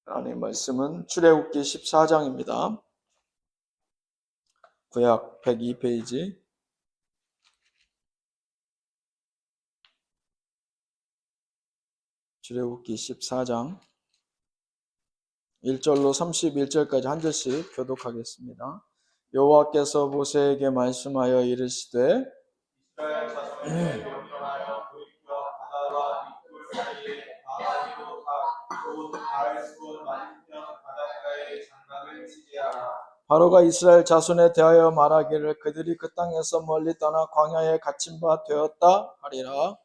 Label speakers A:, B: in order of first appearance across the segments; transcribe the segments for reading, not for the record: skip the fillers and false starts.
A: 하나님의 말씀은 출애굽기 14장입니다. 구약 102페이지. 출애굽기 14장 1절로 31절까지 한 절씩 교독하겠습니다. 여호와께서 모세에게 말씀하여 이르시되
B: 이스라엘 자손에게 명령하여 돌이켜 바다와 밑돌 사이에 바다위로 곧 바알스본 맞은편 바닷가에 장막을 치게 하라.
A: 바로가 이스라엘 자손에 대하여 말하기를 그들이 그 땅에서 멀리 떠나 광야에 갇힌 바 되었다 하리라.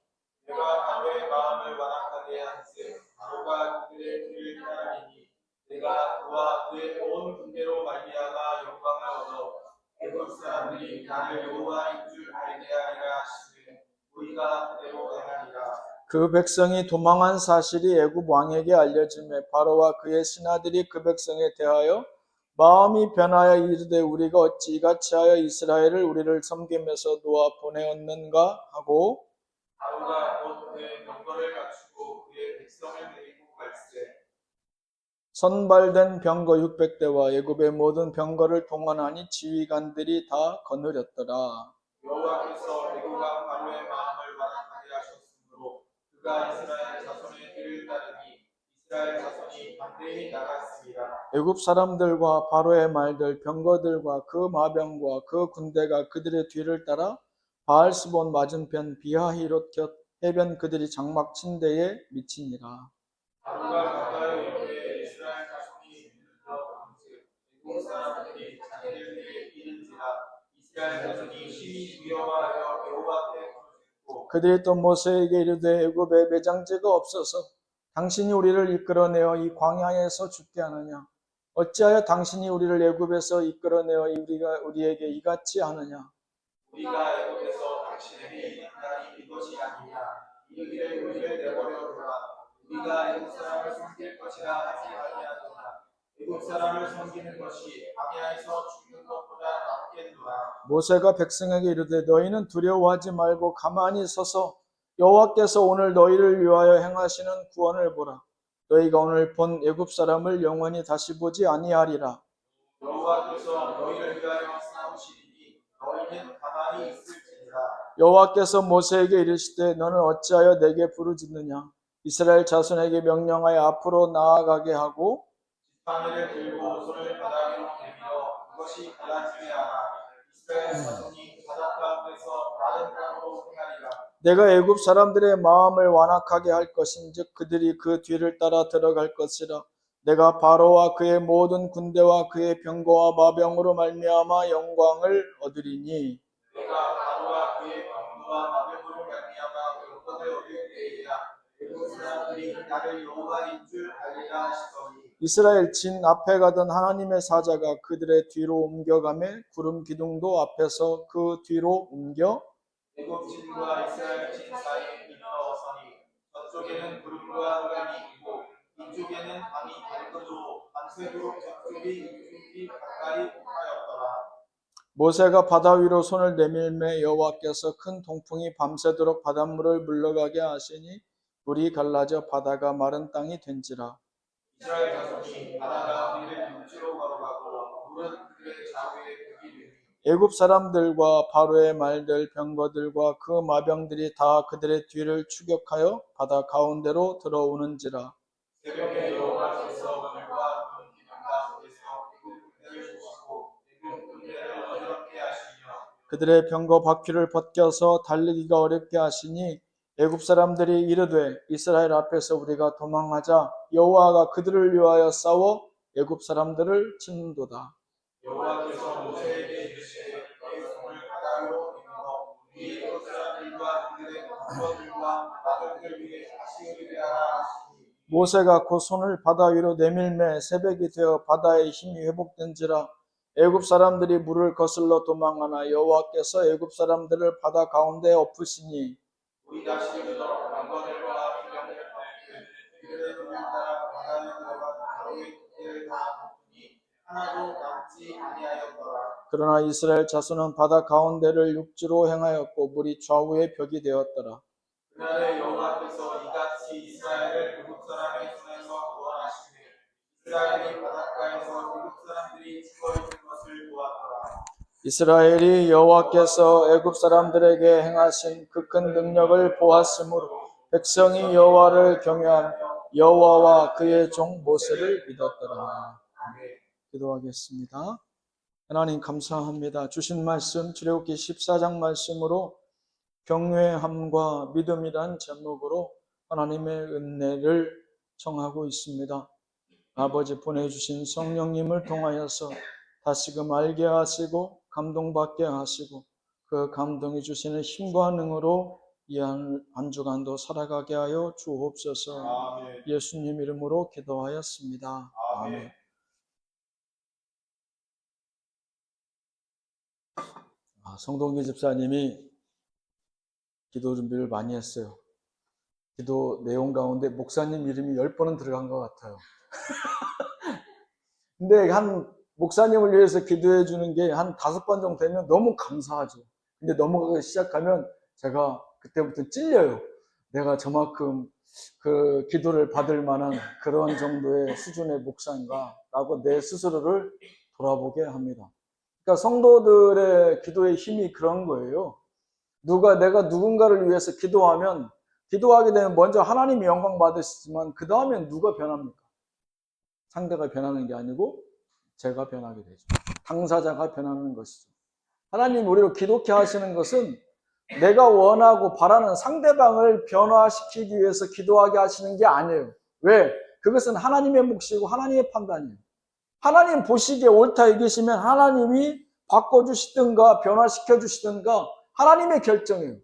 B: 내가 바로의 마음을 완악하게 한즉 바로가 그들의 뒤를 따르리니 내가 그와 그의 온 군대로 말미암아 영광을 얻어 애굽 사람들이 나를 여호와인 줄 알게 하리라 하시되 우리가 그대로 행하리라.
A: 그 백성이 도망한 사실이 애굽 왕에게 알려지매 바로와 그의 신하들이 그 백성에 대하여 마음이 변하여 이르되 우리가 어찌 이같이 하여 이스라엘을 우리를 섬기면서 놓아 보내었는가 하고
B: 바로가 곧 그의 병거를 갖추고 그의 백성을 데리고 갈새
A: 선발된 병거 600대와 애굽의 모든 병거를 동원하니 지휘관들이 다 거느렸더라.
B: 여호와께서 애굽 왕 바로의 마음을 완악하게 하셨으므로 그가 이스라엘 자손의 뒤를 따르니 이스라엘 자손이 반대히 나갔습니다.
A: 애굽 사람들과 바로의 말들 병거들과 그 마병과 그 군대가 그들의 뒤를 따라 바알스본 맞은편 비하히롯 곁 해변 그들이 장막 친 데에 미치니라.
B: 바로가 가까이 오되 이스라엘 자손이 물러가는즉 애굽 사람들이 자기들에게 이른지라 이스라엘 자손이 심히 두려워하여 여호와께 부르짖고
A: 그들이 또 모세에게 이르되 애굽에 매장제가 없어서 당신이 우리를 이끌어내어 이 광야에서 죽게 하느냐? 어찌하여 당신이 우리를 애굽에서 이끌어내어 우리에게 이같이 하느냐?
B: 우리가 애굽에서 당신에게 이른 날이 이것이 아니냐. 이르기를 우리를 내버려두라. 우리가 애굽 사람을 섬길 것이라 하지 아니하도다. 애굽 사람을 섬기는 것이 광야에서 죽는 것보다 낫겠노라.
A: 모세가 백성에게 이르되 너희는 두려워하지 말고 가만히 서서 여호와께서 오늘 너희를 위하여 행하시는 구원을 보라. 너희가 오늘 본 애굽 사람을 영원히 다시 보지 아니하리라.
B: 여호와께서 너희를 위하여 싸우시리니 너희는 가만히 있을지니라.
A: 여호와께서 모세에게 이르시되 너는 어찌하여 내게 부르짖느냐? 이스라엘 자손에게 명령하여 앞으로 나아가게 하고
B: 지팡이를 들고 손을 바다 위로 내밀어 그것이 갈라지게 하라. 이스라엘 자손이 바다 가운데서 마른 땅으로 행하리라.
A: 내가 애굽 사람들의 마음을 완악하게 할 것인즉 그들이 그 뒤를 따라 들어갈 것이라. 내가 바로와 그의 모든 군대와 그의 병거와 마병으로 말미암아 영광을 얻으리니
B: 내가 바로와 그의 병거와 마병으로 말미암아 영광을 얻을 때에야 애굽 사람들이 나를 여호와인 줄 알리라 하시더니
A: 이스라엘 진 앞에 가던 하나님의 사자가 그들의 뒤로 옮겨가매 구름 기둥도 앞에서 그 뒤로 옮겨
B: 애굽 진과 이스라엘 진 사이에 이르러서니 저쪽에는 구름과 흑암이 있고 이쪽에는 밤이 밝거도 밤새도록 저쪽이 이쪽이 가까이 폭하였더라.
A: 모세가 바다 위로 손을 내밀매 여호와께서 큰 동풍이 밤새도록 바닷물을 물러가게 하시니 물이 갈라져 바다가 마른 땅이 된지라.
B: 이스라엘 자손이 바다가 우리를 육지로 걸어가고 물은 그들의 좌우에 벽이 되니
A: 애굽 사람들과 바로의 말들 병거들과 그 마병들이 다 그들의 뒤를 추격하여 바다 가운데로 들어오는지라.
B: 새벽에 여호와께서 물과 큰 기둥 가운데서 애굽 군대를 쏘시고 애굽 군대를 어지럽게 하시며
A: 그들의 병거 바퀴를 벗겨서 달리기가 어렵게 하시니 애굽 사람들이 이르되 이스라엘 앞에서 우리가 도망하자 여호와가 그들을 위하여 싸워 애굽 사람들을 치는도다.
B: 여호와께서 모세에게 이르시되 너희 손을 바다 위로 내밀어 우리 애굽 사람들과 그들의 병거들과 마병들 위에 다시 오르게 하라 하시니
A: 모세가 그 손을 바다 위로 내밀매 새벽이 되어 바다의 힘이 회복된지라. 애굽 사람들이 물을 거슬러 도망하나 여호와께서 애굽 사람들을 바다 가운데 엎으시니
B: 우리 다시 이르러 병거들과 비병들을 그들의 눈을 따라 바다에 들어가 바로의 군대를 다 묶으니 하나도 남지 아니하였더라.
A: 그러나 이스라엘 자손은 바다 가운데를 육지로 행하였고 물이 좌우의 벽이 되었더라.
B: 그날에 여호와께서 이같이 이스라엘을 애굽 사람의 손에서 구원하시되
A: 이스라엘이 여호와께서 애굽 사람들에게 행하신 그 큰 능력을 보았으므로 백성이 여호와를 경외하며 여호와와 그의 종 모세를 믿었더라. 기도하겠습니다. 하나님 감사합니다. 주신 말씀 출애굽기 14장 말씀으로 경외함과 믿음이란 제목으로 하나님의 은혜를 청하고 있습니다. 아버지 보내주신 성령님을 통하여서 다시금 알게 하시고 감동받게 하시고 그 감동이 주시는 힘과 능으로 이 한 주간도 살아가게 하여 주옵소서.
B: 아멘.
A: 예수님 이름으로 기도하였습니다. 아멘. 성동기 집사님이 기도 준비를 많이 했어요. 기도 내용 가운데 목사님 이름이 10번은 들어간 것 같아요. 근데 한 목사님을 위해서 기도해 주는 게 한 5번 정도 되면 너무 감사하죠. 근데 넘어가기 시작하면 제가 그때부터 찔려요. 내가 저만큼 그 기도를 받을 만한 그런 정도의 수준의 목사인가 라고 내 스스로를 돌아보게 합니다. 그러니까 성도들의 기도의 힘이 그런 거예요. 내가 누군가를 위해서 기도하면 기도하게 되면 먼저 하나님이 영광 받으시지만 그 다음엔 누가 변합니까? 상대가 변하는 게 아니고 제가 변하게 되죠. 당사자가 변하는 것이죠. 하나님 우리로 기도케 하시는 것은 내가 원하고 바라는 상대방을 변화시키기 위해서 기도하게 하시는 게 아니에요. 왜? 그것은 하나님의 몫이고 하나님의 판단이에요. 하나님 보시기에 옳다 여기시면 하나님이 바꿔주시든가 변화시켜주시든가 하나님의 결정이에요.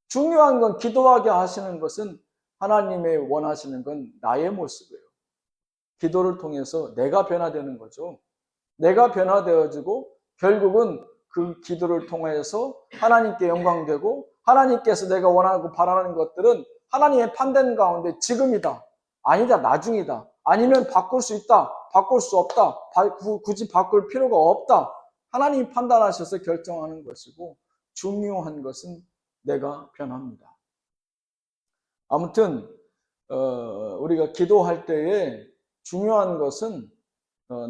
A: 중요한 건 기도하게 하시는 것은 하나님의 원하시는 건 나의 모습이에요. 기도를 통해서 내가 변화되는 거죠. 내가 변화되어지고 결국은 그 기도를 통해서 하나님께 영광되고 하나님께서 내가 원하고 바라는 것들은 하나님의 판단 가운데 지금이다, 아니다, 나중이다, 아니면 바꿀 수 있다, 바꿀 수 없다, 굳이 바꿀 필요가 없다. 하나님이 판단하셔서 결정하는 것이고 중요한 것은 내가 변합니다. 아무튼 우리가 기도할 때에 중요한 것은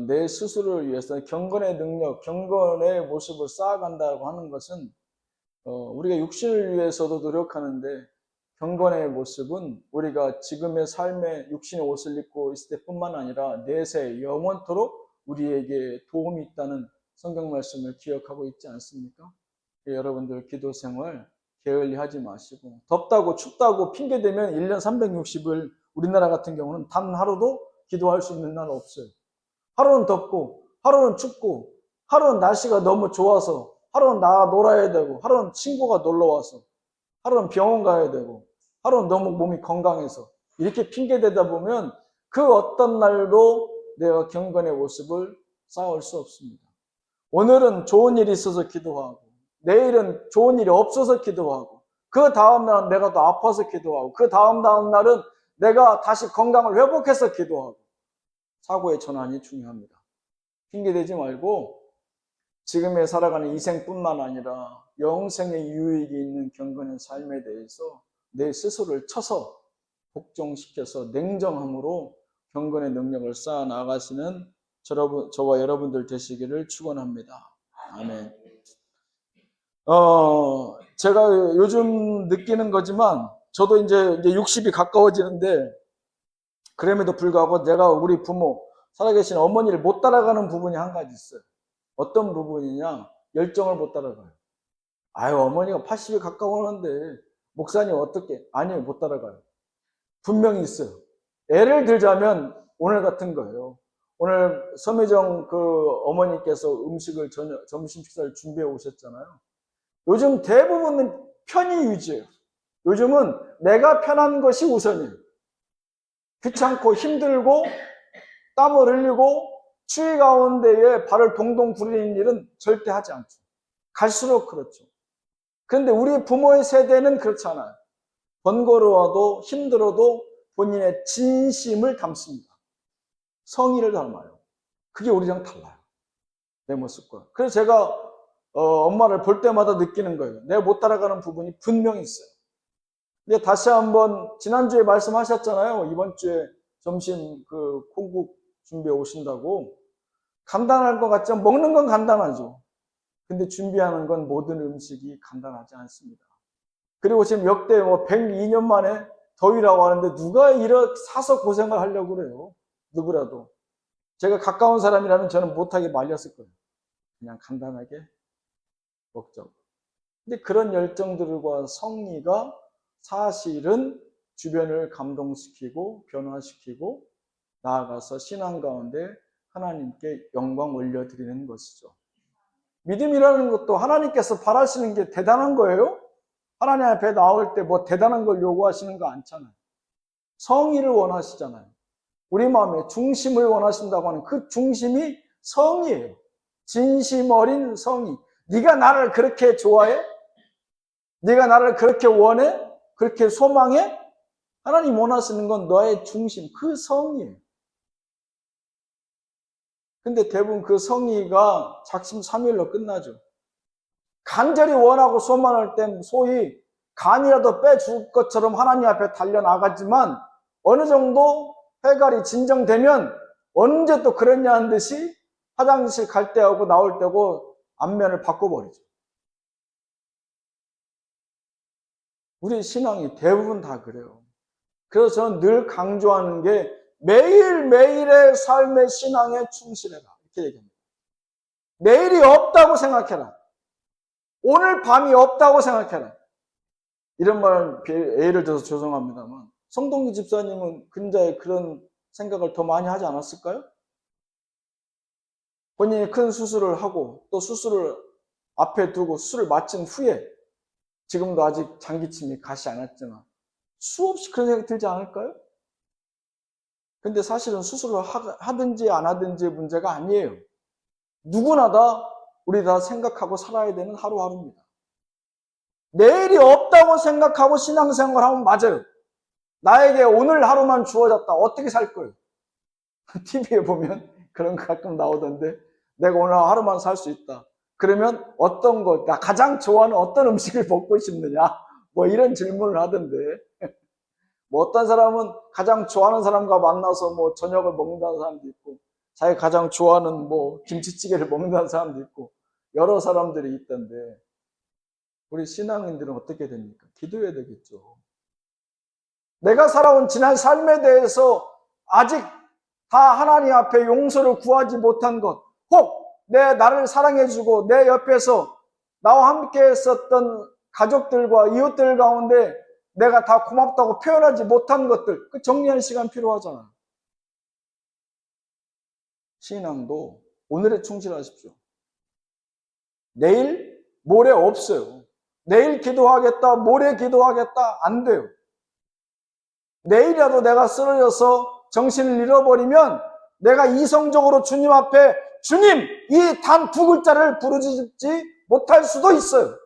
A: 내 스스로를 위해서 경건의 능력, 경건의 모습을 쌓아간다고 하는 것은 우리가 육신을 위해서도 노력하는데 경건의 모습은 우리가 지금의 삶에 육신의 옷을 입고 있을 때뿐만 아니라 내세 영원토록 우리에게 도움이 있다는 성경 말씀을 기억하고 있지 않습니까? 여러분들 기도 생활 게을리 하지 마시고 덥다고 춥다고 핑계대면 1년 360일 우리나라 같은 경우는 단 하루도 기도할 수 있는 날 없어요. 하루는 덥고 하루는 춥고 하루는 날씨가 너무 좋아서 하루는 나가 놀아야 되고 하루는 친구가 놀러와서 하루는 병원 가야 되고 하루는 너무 몸이 건강해서 이렇게 핑계대다 보면 그 어떤 날도 내가 경건의 모습을 쌓을 수 없습니다. 오늘은 좋은 일이 있어서 기도하고 내일은 좋은 일이 없어서 기도하고 그 다음 날은 내가 더 아파서 기도하고 그 다음 날은 내가 다시 건강을 회복해서 기도하고 사고의 전환이 중요합니다. 핑계대지 말고 지금에 살아가는 이생뿐만 아니라 영생의 유익이 있는 경건의 삶에 대해서 내 스스로를 쳐서 복종시켜서 냉정함으로 경건의 능력을 쌓아 나가시는 저와 여러분들 되시기를 축원합니다. 아멘. 제가 요즘 느끼는 거지만 저도 이제 60이 가까워지는데 그럼에도 불구하고 내가 우리 부모, 살아계신 어머니를 못 따라가는 부분이 한 가지 있어요. 어떤 부분이냐? 열정을 못 따라가요. 아유, 어머니가 80이 가까워오는데 목사님 어떻게? 아니요, 못 따라가요. 분명히 있어요. 예를 들자면 오늘 같은 거예요. 오늘 서미정 그 어머니께서 음식을 점심 식사를 준비해 오셨잖아요. 요즘 대부분은 편의 위주예요. 요즘은 내가 편한 것이 우선이에요. 귀찮고 힘들고 땀을 흘리고 추위 가운데에 발을 동동 구르는 일은 절대 하지 않죠. 갈수록 그렇죠. 그런데 우리 부모의 세대는 그렇지 않아요. 번거로워도 힘들어도 본인의 진심을 담습니다. 성의를 담아요. 그게 우리랑 달라요. 내 모습과. 그래서 제가 엄마를 볼 때마다 느끼는 거예요. 내가 못 따라가는 부분이 분명히 있어요. 근데 다시 한번 지난주에 말씀하셨잖아요. 이번 주에 점심 그 콩국 준비해 오신다고. 간단할 것 같지만 먹는 건 간단하죠. 근데 준비하는 건 모든 음식이 간단하지 않습니다. 그리고 지금 역대 102년 만에 더위라고 하는데 누가 이렇게 사서 고생을 하려고 그래요? 누구라도. 제가 가까운 사람이라면 저는 못하게 말렸을 거예요. 그냥 간단하게 먹자고. 근데 그런 열정들과 성의가 사실은 주변을 감동시키고 변화시키고 나아가서 신앙 가운데 하나님께 영광 올려드리는 것이죠. 믿음이라는 것도 하나님께서 바라시는 게 대단한 거예요? 하나님 앞에 나올 때 뭐 대단한 걸 요구하시는 거 않잖아요. 성의를 원하시잖아요. 우리 마음의 중심을 원하신다고 하는 그 중심이 성의예요. 진심 어린 성의. 네가 나를 그렇게 좋아해? 네가 나를 그렇게 원해? 그렇게 소망해? 하나님 원하시는 건 너의 중심, 그 성의예요. 근데 대부분 그 성의가 작심삼일로 끝나죠. 간절히 원하고 소망할 땐 소위 간이라도 빼줄 것처럼 하나님 앞에 달려나가지만 어느 정도 회갈이 진정되면 언제 또 그랬냐 한 듯이 화장실 갈 때하고 나올 때고 안면을 바꿔버리죠. 우리 신앙이 대부분 다 그래요. 그래서 저는 늘 강조하는 게 매일매일의 삶의 신앙에 충실해라. 이렇게 얘기합니다. 내일이 없다고 생각해라. 오늘 밤이 없다고 생각해라. 이런 말 예를 들어서 죄송합니다만 성동기 집사님은 근자에 그런 생각을 더 많이 하지 않았을까요? 본인이 큰 수술을 하고 또 수술을 앞에 두고 수술을 마친 후에 지금도 아직 장기침이 가시 않았지만 수없이 그런 생각이 들지 않을까요? 근데 사실은 수술을 하든지 안 하든지의 문제가 아니에요. 누구나 우리 다 생각하고 살아야 되는 하루하루입니다. 내일이 없다고 생각하고 신앙생활 하면 맞아요. 나에게 오늘 하루만 주어졌다. 어떻게 살 거예요? TV에 보면 그런 거 가끔 나오던데 내가 오늘 하루만 살 수 있다. 그러면 어떤 거, 나 가장 좋아하는 어떤 음식을 먹고 싶느냐? 뭐 이런 질문을 하던데 뭐 어떤 사람은 가장 좋아하는 사람과 만나서 뭐 저녁을 먹는다는 사람도 있고 자기가 가장 좋아하는 뭐 김치찌개를 먹는다는 사람도 있고 여러 사람들이 있던데 우리 신앙인들은 어떻게 됩니까? 기도해야 되겠죠. 내가 살아온 지난 삶에 대해서 아직 다 하나님 앞에 용서를 구하지 못한 것, 혹 나를 사랑해주고 내 옆에서 나와 함께 했었던 가족들과 이웃들 가운데 내가 다 고맙다고 표현하지 못한 것들, 그 정리하는 시간 필요하잖아요. 신앙도 오늘에 충실하십시오. 내일, 모레 없어요. 내일 기도하겠다, 모레 기도하겠다, 안 돼요. 내일이라도 내가 쓰러져서 정신을 잃어버리면 내가 이성적으로 주님 앞에 주님, 이 단 두 글자를 부르짖지 못할 수도 있어요.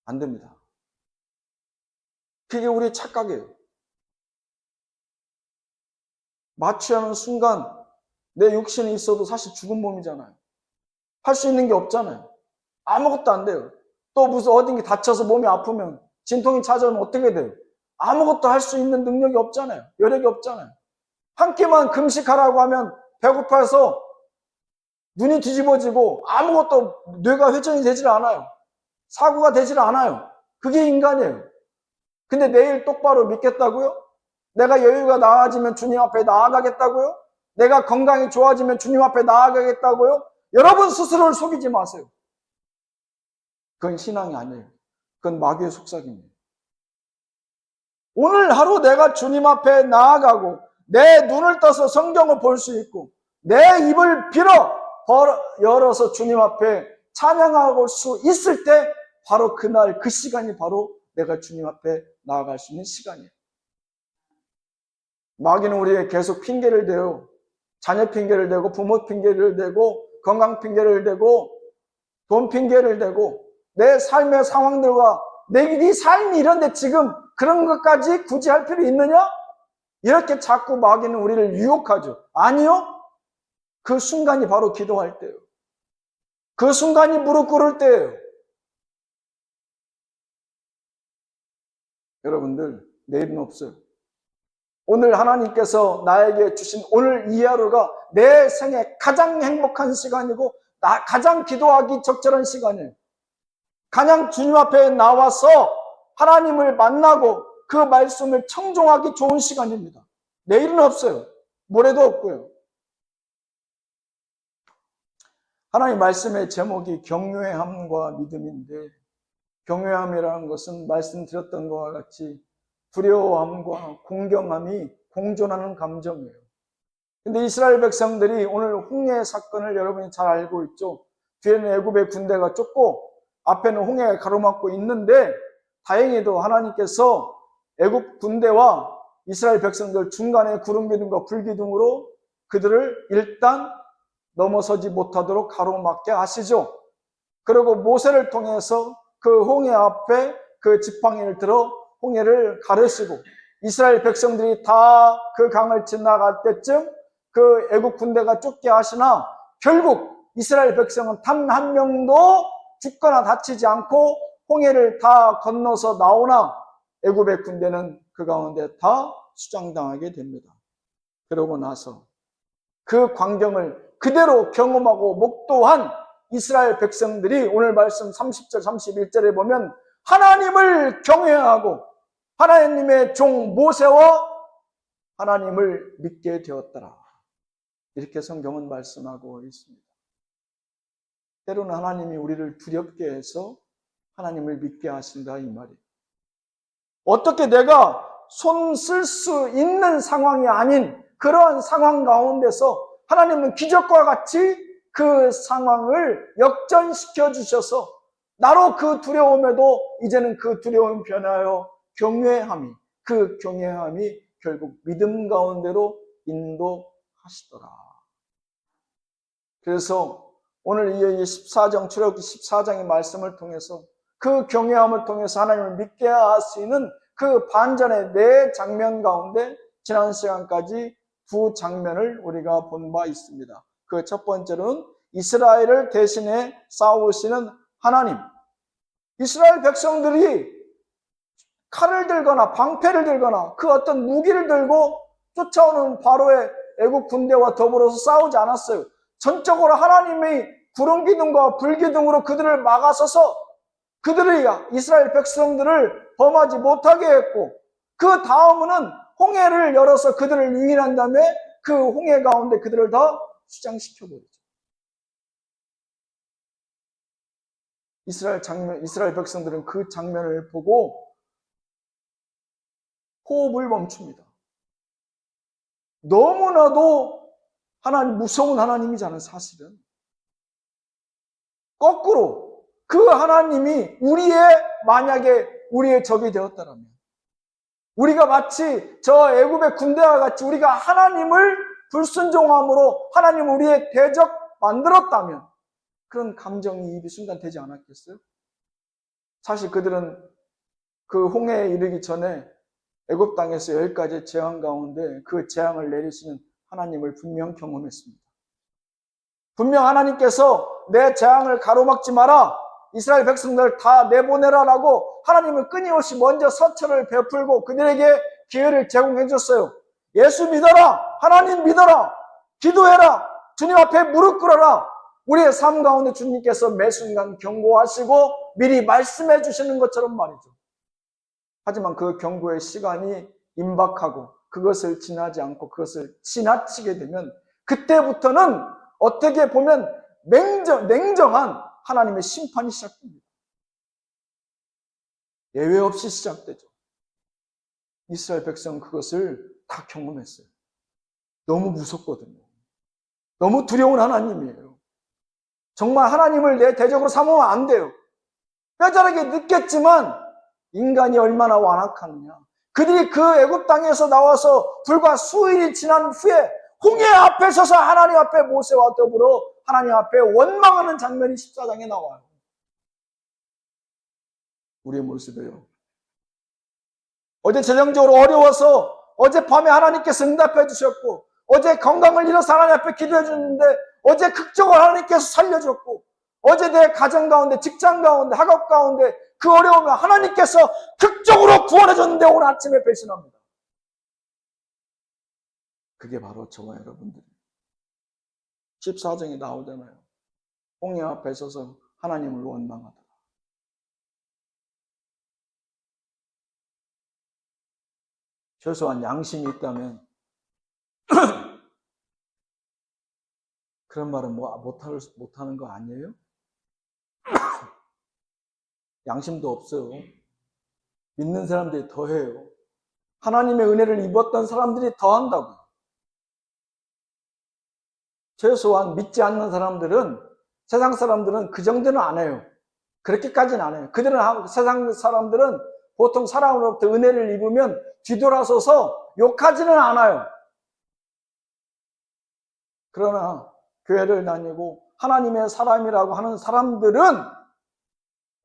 A: 안 됩니다. 그게 우리의 착각이에요. 마취하는 순간 내 육신이 있어도 사실 죽은 몸이잖아요. 할 수 있는 게 없잖아요. 아무것도 안 돼요. 또 무슨 어딘가 다쳐서 몸이 아프면 진통이 찾아오면 어떻게 돼요? 아무것도 할 수 있는 능력이 없잖아요. 여력이 없잖아요. 한 끼만 금식하라고 하면 배고파서 눈이 뒤집어지고 아무것도 뇌가 회전이 되질 않아요. 사고가 되질 않아요. 그게 인간이에요. 근데 내일 똑바로 믿겠다고요? 내가 여유가 나아지면 주님 앞에 나아가겠다고요? 내가 건강이 좋아지면 주님 앞에 나아가겠다고요? 여러분 스스로를 속이지 마세요. 그건 신앙이 아니에요. 그건 마귀의 속삭임이에요. 오늘 하루 내가 주님 앞에 나아가고 내 눈을 떠서 성경을 볼 수 있고 내 입을 열어서 주님 앞에 찬양할 수 있을 때 바로 그날 그 시간이 바로 내가 주님 앞에 나아갈 수 있는 시간이에요. 마귀는 우리에게 계속 핑계를 대요. 자녀 핑계를 대고 부모 핑계를 대고 건강 핑계를 대고 돈 핑계를 대고 내 삶의 상황들과 네 삶이 이런데 지금 그런 것까지 굳이 할 필요 있느냐? 이렇게 자꾸 마귀는 우리를 유혹하죠. 아니요. 그 순간이 바로 기도할 때예요. 그 순간이 무릎 꿇을 때예요. 여러분들 내일은 없어요. 오늘 하나님께서 나에게 주신 오늘 이 하루가 내 생애 가장 행복한 시간이고 가장 기도하기 적절한 시간이에요. 가장 주님 앞에 나와서 하나님을 만나고 그 말씀을 청종하기 좋은 시간입니다. 내일은 없어요. 모레도 없고요. 하나님 말씀의 제목이 경외함과 믿음인데, 경외함이라는 것은 말씀드렸던 것과 같이 두려워함과 공경함이 공존하는 감정이에요. 근데 이스라엘 백성들이 오늘 홍해 사건을 여러분이 잘 알고 있죠. 뒤에는 애굽의 군대가 쫓고 앞에는 홍해가 가로막고 있는데, 다행히도 하나님께서 애굽 군대와 이스라엘 백성들 중간에 구름기둥과 불기둥으로 그들을 일단 넘어서지 못하도록 가로막게 하시죠. 그리고 모세를 통해서 그 홍해 앞에 그 지팡이를 들어 홍해를 가르시고, 이스라엘 백성들이 다 그 강을 지나갈 때쯤 그 애국 군대가 쫓게 하시나, 결국 이스라엘 백성은 단 한 명도 죽거나 다치지 않고 홍해를 다 건너서 나오나 애굽의 군대는 그 가운데 다 수장당하게 됩니다. 그러고 나서 그 광경을 그대로 경험하고 목도한 이스라엘 백성들이 오늘 말씀 30절 31절에 보면 하나님을 경외하고 하나님의 종 모세와 하나님을 믿게 되었더라, 이렇게 성경은 말씀하고 있습니다. 때로는 하나님이 우리를 두렵게 해서 하나님을 믿게 하신다, 이 말이에요. 어떻게 내가 손 쓸 수 있는 상황이 아닌 그러한 상황 가운데서 하나님은 기적과 같이 그 상황을 역전시켜 주셔서 나로 그 두려움에도 이제는 그 두려움 변하여 경외함이, 그 경외함이 결국 믿음 가운데로 인도하시더라. 그래서 오늘 이 14장, 출애굽기 14장의 말씀을 통해서 그 경외함을 통해서 하나님을 믿게 하시는 그 반전의 네 장면 가운데 지난 시간까지 두 장면을 우리가 본 바 있습니다. 그 첫 번째로는 이스라엘을 대신해 싸우시는 하나님. 이스라엘 백성들이 칼을 들거나 방패를 들거나 그 어떤 무기를 들고 쫓아오는 바로의 애국 군대와 더불어서 싸우지 않았어요. 전적으로 하나님의 구름기둥과 불기둥으로 그들을 막아서서 그들이 이스라엘 백성들을 범하지 못하게 했고, 그 다음은 홍해를 열어서 그들을 유인한 다음에 그 홍해 가운데 그들을 다 수장시켜버리죠. 이스라엘 백성들은 그 장면을 보고 호흡을 멈춥니다. 너무나도 무서운 하나님이잖아요, 사실은. 거꾸로 그 하나님이 만약에 우리의 적이 되었다면, 우리가 마치 저 애굽의 군대와 같이 우리가 하나님을 불순종함으로 하나님 우리의 대적 만들었다면 그런 감정이 이 순간 되지 않았겠어요? 사실 그들은 그 홍해에 이르기 전에 애굽 땅에서 10가지 재앙 가운데 그 재앙을 내리시는 하나님을 분명 경험했습니다. 분명 하나님께서 내 재앙을 가로막지 마라, 이스라엘 백성들 다 내보내라라고 하나님은 끊임없이 먼저 서처를 베풀고 그들에게 기회를 제공해 줬어요. 예수 믿어라, 하나님 믿어라, 기도해라, 주님 앞에 무릎 꿇어라. 우리의 삶 가운데 주님께서 매 순간 경고하시고 미리 말씀해 주시는 것처럼 말이죠. 하지만 그 경고의 시간이 임박하고 그것을 지나지 않고 그것을 지나치게 되면 그때부터는 어떻게 보면 냉정한 하나님의 심판이 시작됩니다. 예외 없이 시작되죠. 이스라엘 백성은 그것을 다 경험했어요. 너무 무섭거든요. 너무 두려운 하나님이에요. 정말 하나님을 내 대적으로 삼으면 안 돼요. 뼈저리게 느꼈지만 인간이 얼마나 완악하느냐. 그들이 그 애굽 땅에서 나와서 불과 수일이 지난 후에 홍해 앞에 서서 하나님 앞에 모세와 더불어 하나님 앞에 원망하는 장면이 14장에 나와요. 우리의 모습이에요. 어제 재정적으로 어려워서 어젯밤에 하나님께서 응답해 주셨고, 어제 건강을 잃어서 하나님 앞에 기도해 주는데 어제 극적으로 하나님께서 살려줬고, 어제 내 가정 가운데, 직장 가운데, 학업 가운데 그 어려움을 하나님께서 극적으로 구원해 줬는데 오늘 아침에 배신합니다. 그게 바로 저와 여러분들 14장에 나오잖아요. 홍해 앞에 서서 하나님을 원망하더라. 최소한 양심이 있다면 그런 말은 못하는 거 아니에요? 양심도 없어요. 믿는 사람들이 더해요. 하나님의 은혜를 입었던 사람들이 더한다고요. 최소한 믿지 않는 사람들은, 세상 사람들은 그 정도는 안 해요. 그렇게까지는 안 해요. 세상 사람들은 보통 사람으로부터 은혜를 입으면 뒤돌아서서 욕하지는 않아요. 그러나 교회를 다니고 하나님의 사람이라고 하는 사람들은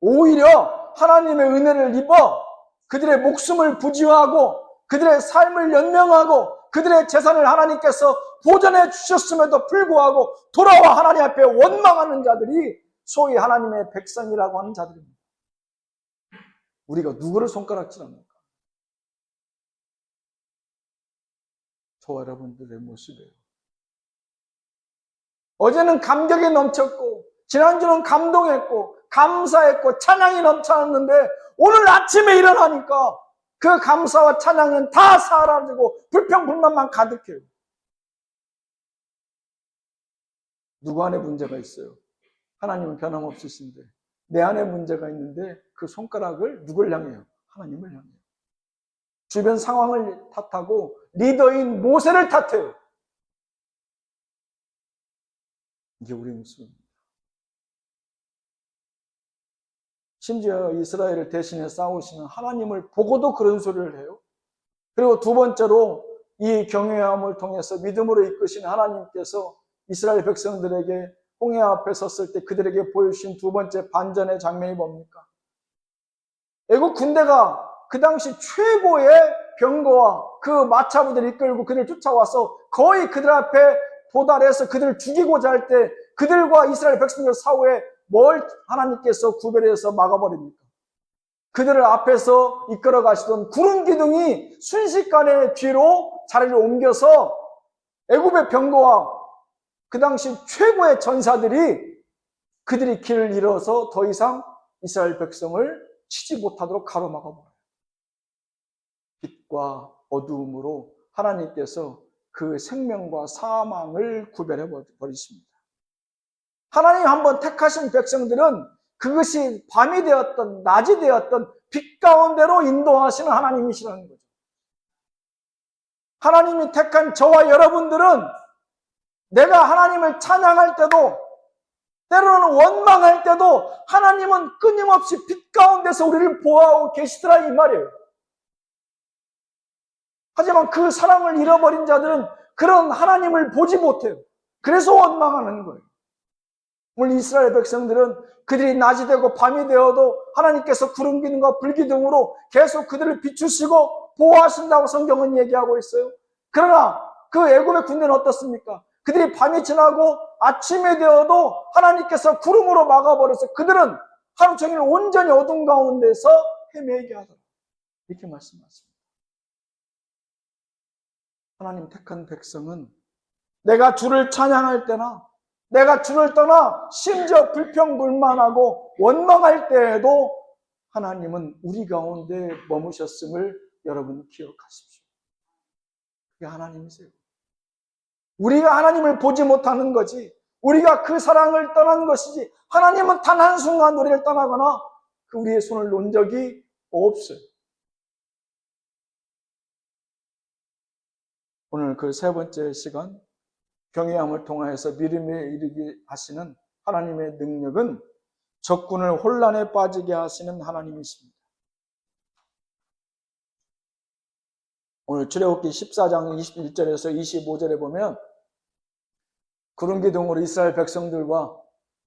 A: 오히려 하나님의 은혜를 입어 그들의 목숨을 부지하고 그들의 삶을 연명하고 그들의 재산을 하나님께서 보전해 주셨음에도 불구하고 돌아와 하나님 앞에 원망하는 자들이 소위 하나님의 백성이라고 하는 자들입니다. 우리가 누구를 손가락질합니까? 저와 여러분들의 모습이에요. 어제는 감격이 넘쳤고 지난주는 감동했고 감사했고 찬양이 넘쳐났는데 오늘 아침에 일어나니까 그 감사와 찬양은 다 사라지고 불평불만만 가득해요. 누구 안에 문제가 있어요? 하나님은 변함없으신데 내 안에 문제가 있는데 그 손가락을 누굴 향해요? 하나님을 향해요. 주변 상황을 탓하고 리더인 모세를 탓해요. 이게 우리 모습입니다. 심지어 이스라엘을 대신해 싸우시는 하나님을 보고도 그런 소리를 해요. 그리고 두 번째로 이 경외함을 통해서 믿음으로 이끄신 하나님께서 이스라엘 백성들에게 홍해 앞에 섰을 때 그들에게 보여주신 두 번째 반전의 장면이 뭡니까? 애국 군대가 그 당시 최고의 병거와 그 마차부들을 이끌고 그들을 쫓아와서 거의 그들 앞에 도달해서 그들을 죽이고자 할 때 그들과 이스라엘 백성들 사후에 뭘 하나님께서 구별해서 막아버립니까? 그들을 앞에서 이끌어 가시던 구름 기둥이 순식간에 뒤로 자리를 옮겨서 애굽의 병거와 그 당시 최고의 전사들이 그들이 길을 잃어서 더 이상 이스라엘 백성을 치지 못하도록 가로막아버려요. 빛과 어두움으로 하나님께서 그 생명과 사망을 구별해 버리십니다. 하나님 한번 택하신 백성들은 그것이 밤이 되었던 낮이 되었던 빛 가운데로 인도하시는 하나님이시라는 거죠. 하나님이 택한 저와 여러분들은 내가 하나님을 찬양할 때도 때로는 원망할 때도 하나님은 끊임없이 빛 가운데서 우리를 보호하고 계시더라 이 말이에요. 하지만 그 사랑을 잃어버린 자들은 그런 하나님을 보지 못해요. 그래서 원망하는 거예요. 오늘 이스라엘 백성들은 그들이 낮이 되고 밤이 되어도 하나님께서 구름 기둥과 불 기둥으로 계속 그들을 비추시고 보호하신다고 성경은 얘기하고 있어요. 그러나 그 애굽의 군대는 어떻습니까? 그들이 밤이 지나고 아침이 되어도 하나님께서 구름으로 막아버려서 그들은 하루 종일 온전히 어둠 가운데서 헤매게 하더라. 이렇게 말씀하십니다. 하나님 택한 백성은 내가 주를 찬양할 때나 내가 주를 떠나 심지어 불평불만하고 원망할 때에도 하나님은 우리 가운데 머무셨음을 여러분 기억하십시오. 그게 하나님이세요. 우리가 하나님을 보지 못하는 거지 우리가 그 사랑을 떠난 것이지 하나님은 단 한순간 우리를 떠나거나 그 우리의 손을 놓은 적이 없어요. 오늘 그 세 번째 시간 경외함을 통하여서 믿음에 이르게 하시는 하나님의 능력은 적군을 혼란에 빠지게 하시는 하나님이십니다. 오늘 출애굽기 14장 21절에서 25절에 보면 구름 기둥으로 이스라엘 백성들과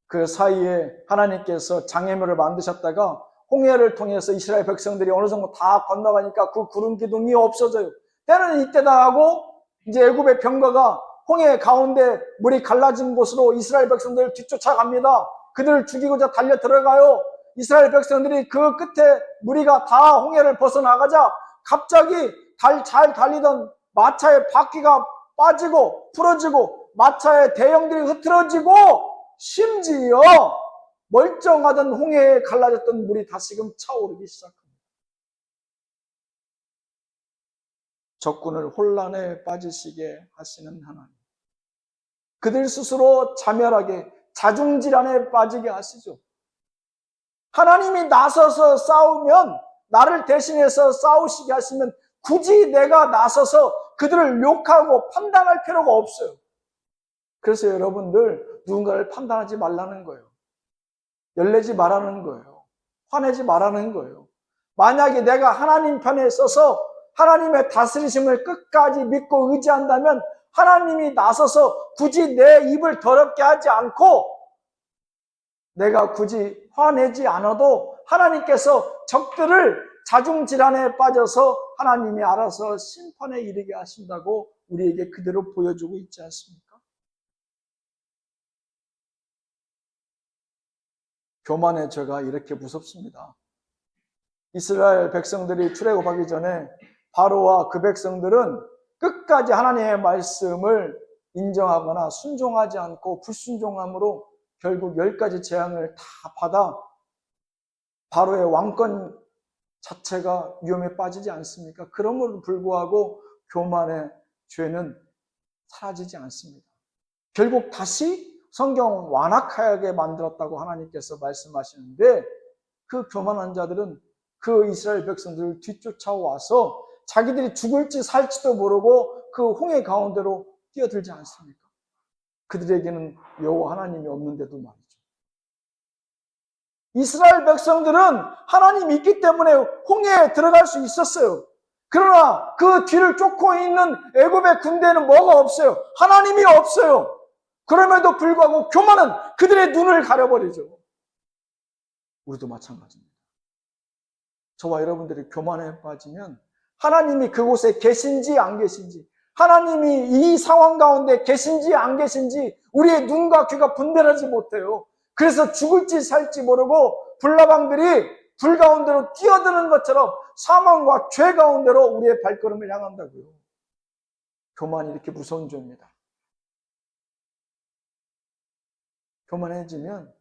A: 그 사이에 하나님께서 장애물을 만드셨다가 홍해를 통해서 이스라엘 백성들이 어느 정도 다 건너가니까 그 구름 기둥이 없어져요. 때는 이때다 하고 이제 애굽의 병거가 홍해 가운데 물이 갈라진 곳으로 이스라엘 백성들을 뒤쫓아갑니다. 그들을 죽이고자 달려 들어가요. 이스라엘 백성들이 그 끝에 무리가 다 홍해를 벗어나가자 갑자기 잘 달리던 마차의 바퀴가 빠지고 풀어지고 마차의 대형들이 흐트러지고 심지어 멀쩡하던 홍해에 갈라졌던 물이 다시금 차오르기 시작합니다. 적군을 혼란에 빠지시게 하시는 하나님. 그들 스스로 자멸하게 자중질환에 빠지게 하시죠. 하나님이 나서서 싸우면, 나를 대신해서 싸우시게 하시면 굳이 내가 나서서 그들을 욕하고 판단할 필요가 없어요. 그래서 여러분들 누군가를 판단하지 말라는 거예요. 열내지 말라는 거예요. 화내지 말라는 거예요. 만약에 내가 하나님 편에 서서 하나님의 다스리심을 끝까지 믿고 의지한다면 하나님이 나서서 굳이 내 입을 더럽게 하지 않고 내가 굳이 화내지 않아도 하나님께서 적들을 자중질환에 빠져서 하나님이 알아서 심판에 이르게 하신다고 우리에게 그대로 보여주고 있지 않습니까? 교만의 죄가 이렇게 무섭습니다. 이스라엘 백성들이 출애굽하기 전에 바로와 그 백성들은 끝까지 하나님의 말씀을 인정하거나 순종하지 않고 불순종함으로 결국 10가지 재앙을 다 받아 바로의 왕권 자체가 위험에 빠지지 않습니까? 그럼에도 불구하고 교만의 죄는 사라지지 않습니다. 결국 다시 성경 완악하게 만들었다고 하나님께서 말씀하시는데 그 교만한 자들은 그 이스라엘 백성들을 뒤쫓아와서 자기들이 죽을지 살지도 모르고 그 홍해 가운데로 뛰어들지 않습니까? 그들에게는 여호와 하나님이 없는데도 말이죠. 이스라엘 백성들은 하나님이 있기 때문에 홍해에 들어갈 수 있었어요. 그러나 그 뒤를 쫓고 있는 애굽의 군대는 뭐가 없어요? 하나님이 없어요. 그럼에도 불구하고 교만은 그들의 눈을 가려버리죠. 우리도 마찬가지입니다. 저와 여러분들이 교만에 빠지면 하나님이 그곳에 계신지 안 계신지, 하나님이 이 상황 가운데 계신지 안 계신지 우리의 눈과 귀가 분별하지 못해요. 그래서 죽을지 살지 모르고 불나방들이 불 가운데로 뛰어드는 것처럼 사망과 죄 가운데로 우리의 발걸음을 향한다고요. 교만이 이렇게 무서운 죄입니다. 교만해지면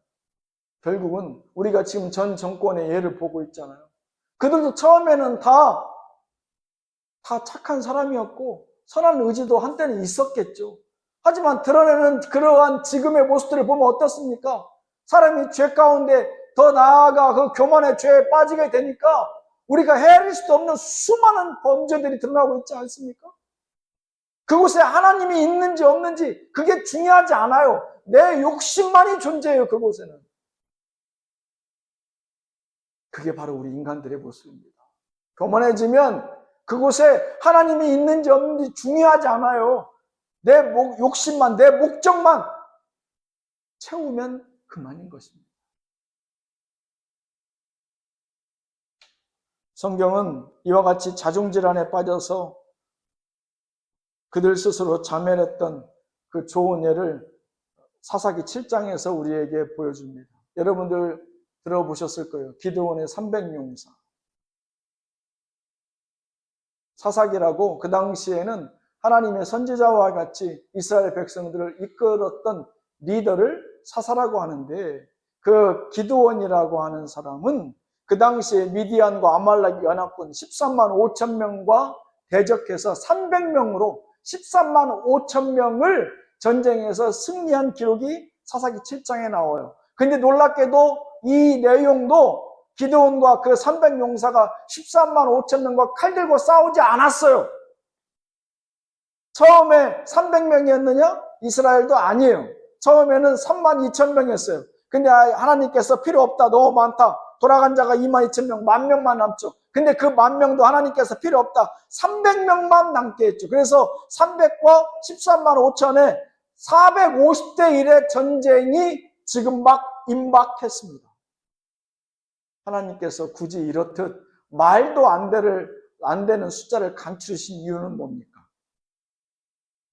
A: 결국은 우리가 지금 전 정권의 예를 보고 있잖아요. 그들도 처음에는 다 착한 사람이었고 선한 의지도 한때는 있었겠죠. 하지만 드러내는 그러한 지금의 모습들을 보면 어떻습니까? 사람이 죄 가운데 더 나아가 그 교만의 죄에 빠지게 되니까 우리가 헤아릴 수도 없는 수많은 범죄들이 드러나고 있지 않습니까? 그곳에 하나님이 있는지 없는지 그게 중요하지 않아요. 내 욕심만이 존재해요, 그곳에는. 그게 바로 우리 인간들의 모습입니다. 교만해지면 그곳에 하나님이 있는지 없는지 중요하지 않아요. 내 욕심만, 내 목적만 채우면 그만인 것입니다. 성경은 이와 같이 자중질환에 빠져서 그들 스스로 자멸했던 그 좋은 예를 사사기 7장에서 우리에게 보여줍니다. 여러분들 들어보셨을 거예요. 기드온의 300용사. 사사기라고 그 당시에는 하나님의 선지자와 같이 이스라엘 백성들을 이끌었던 리더를 사사라고 하는데 그 기드온이라고 하는 사람은 그 당시에 미디안과 아말렉 연합군 13만 5천 명과 대적해서 300명으로 13만 5천 명을 전쟁에서 승리한 기록이 사사기 7장에 나와요. 근데 놀랍게도 이 내용도 기드온과 그 300용사가 13만 5천 명과 칼 들고 싸우지 않았어요. 처음에 300명이었느냐? 이스라엘도 아니에요. 처음에는 3만 2천 명이었어요. 근데 하나님께서 필요 없다. 너무 많다. 돌아간 자가 2만 2천 명, 10,000명만 남죠. 근데 그 10,000명도 하나님께서 필요 없다. 300명만 남게 했죠. 그래서 300과 13만 5천에 450대 1의 전쟁이 지금 막 임박했습니다. 하나님께서 굳이 이렇듯 말도 안 되는 숫자를 감추신 이유는 뭡니까?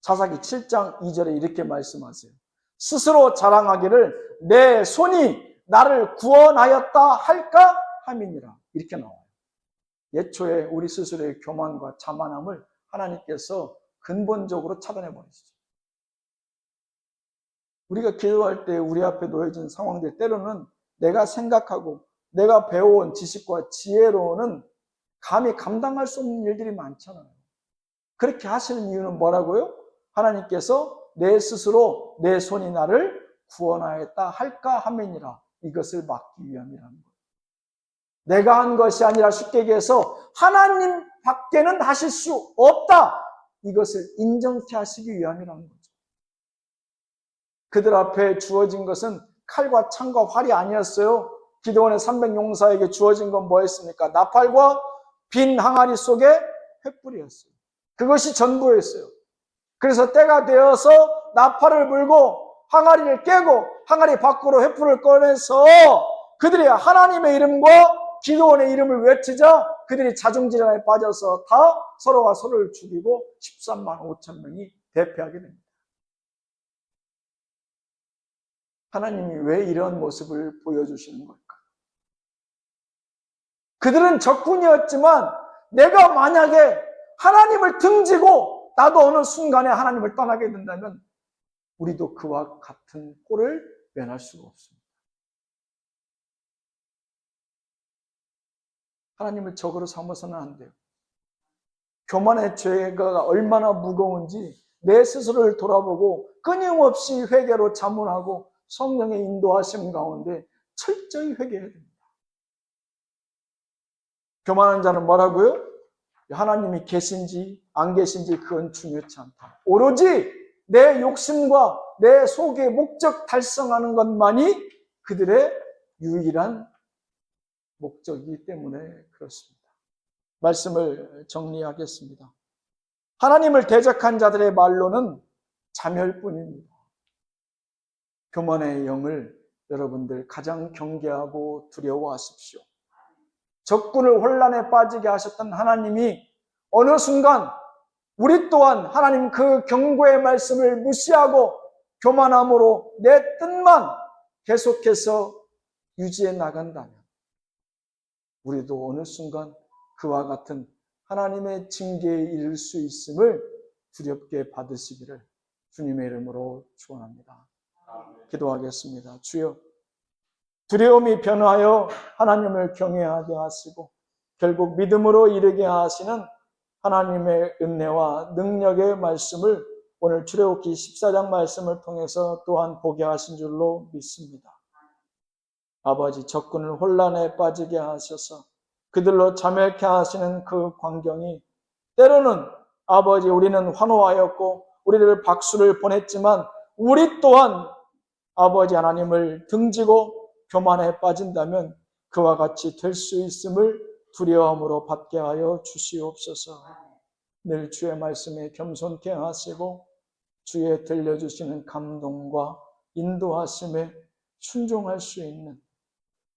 A: 사사기 7장 2절에 이렇게 말씀하세요. 스스로 자랑하기를 내 손이 나를 구원하였다 할까 함이니라. 이렇게 나와요. 예초에 우리 스스로의 교만과 자만함을 하나님께서 근본적으로 차단해 버리시죠. 우리가 기도할 때 우리 앞에 놓여진 상황들 때로는 내가 생각하고 내가 배워온 지식과 지혜로는 감히 감당할 수 없는 일들이 많잖아요. 그렇게 하시는 이유는 뭐라고요? 하나님께서 내 스스로 내 손이 나를 구원하였다 할까 하면이라, 이것을 막기 위함이라는 거예요. 내가 한 것이 아니라 쉽게 얘기해서 하나님 밖에는 하실 수 없다, 이것을 인정케 하시기 위함이라는 거죠. 그들 앞에 주어진 것은 칼과 창과 활이 아니었어요. 기드온의 300용사에게 주어진 건 뭐였습니까? 나팔과 빈 항아리 속에 횃불이었어요. 그것이 전부였어요. 그래서 때가 되어서 나팔을 불고 항아리를 깨고 항아리 밖으로 횃불을 꺼내서 그들이 하나님의 이름과 기드온의 이름을 외치자 그들이 자중질환에 빠져서 다 서로가 서로를 죽이고 13만 5천 명이 대패하게 됩니다. 하나님이 왜 이런 모습을 보여주시는 걸까? 그들은 적군이었지만 내가 만약에 하나님을 등지고 나도 어느 순간에 하나님을 떠나게 된다면 우리도 그와 같은 꼴을 면할 수가 없습니다. 하나님을 적으로 삼아서는 안 돼요. 교만의 죄가 얼마나 무거운지 내 스스로를 돌아보고 끊임없이 회개로 자문하고 성령의 인도하심 가운데 철저히 회개해야 됩니다. 교만한 자는 뭐라고요? 하나님이 계신지 안 계신지 그건 중요치 않다. 오로지 내 욕심과 내 속의 목적 달성하는 것만이 그들의 유일한 목적이기 때문에 그렇습니다. 말씀을 정리하겠습니다. 하나님을 대적한 자들의 말로는 자멸뿐입니다. 교만의 영을 여러분들 가장 경계하고 두려워하십시오. 적군을 혼란에 빠지게 하셨던 하나님이 어느 순간 우리 또한 하나님 그 경고의 말씀을 무시하고 교만함으로 내 뜻만 계속해서 유지해 나간다면 우리도 어느 순간 그와 같은 하나님의 징계에 이를 수 있음을 두렵게 받으시기를 주님의 이름으로 축원합니다. 기도하겠습니다. 주여, 두려움이 변하여 하나님을 경외하게 하시고 결국 믿음으로 이르게 하시는 하나님의 은혜와 능력의 말씀을 오늘 출애굽기 14장 말씀을 통해서 또한 보게 하신 줄로 믿습니다. 아버지, 적군을 혼란에 빠지게 하셔서 그들로 자멸케 하시는 그 광경이 때로는 아버지 우리는 환호하였고 우리를 박수를 보냈지만 우리 또한 아버지 하나님을 등지고 교만에 빠진다면 그와 같이 될 수 있음을 두려움으로 받게 하여 주시옵소서. 늘 주의 말씀에 겸손케 하시고 주의 들려주시는 감동과 인도하심에 순종할 수 있는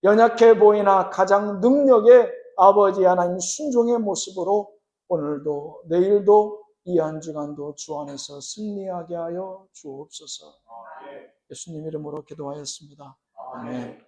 A: 연약해 보이나 가장 능력의 아버지 하나님 순종의 모습으로 오늘도 내일도 이 한 주간도 주 안에서 승리하게 하여 주옵소서. 예수님 이름으로 기도하였습니다. 아멘.